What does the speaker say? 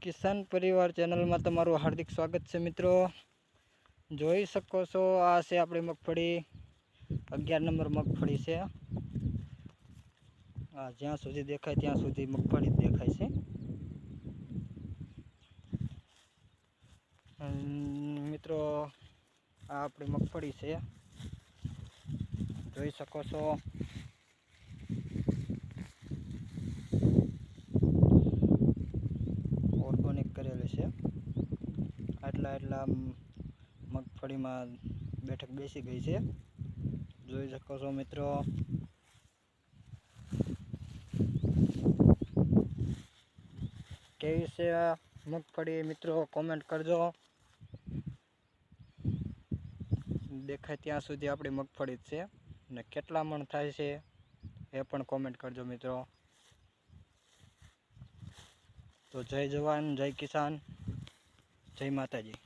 કિસાન પરિવાર ચેનલમાં તમારું હાર્દિક સ્વાગત છે મિત્રો। જોઈ શકો છો આ છે આપણી મગફળી 11 નંબર મગફળી છે। આ જ્યાં સુધી દેખાય ત્યાં સુધી મગફળી જ દેખાય છે। મિત્રો આ આપણી મગફળી છે, જોઈ શકો છો। ઓર્ગેનિક કરેલી છે। આટલા મગફળીમાં બેઠક બેસી ગઈ છે, જોઈ શકો છો મિત્રો। કેવી છે મગફળી મિત્રો કોમેન્ટ કરજો। દેખાય ત્યાં સુધી આપણી મગફળી જ છે ને કેટલા મણ થાય છે એ પણ કોમેન્ટ કરજો મિત્રો। તો જય જવાન, જય કિસાન, જય માતાજી।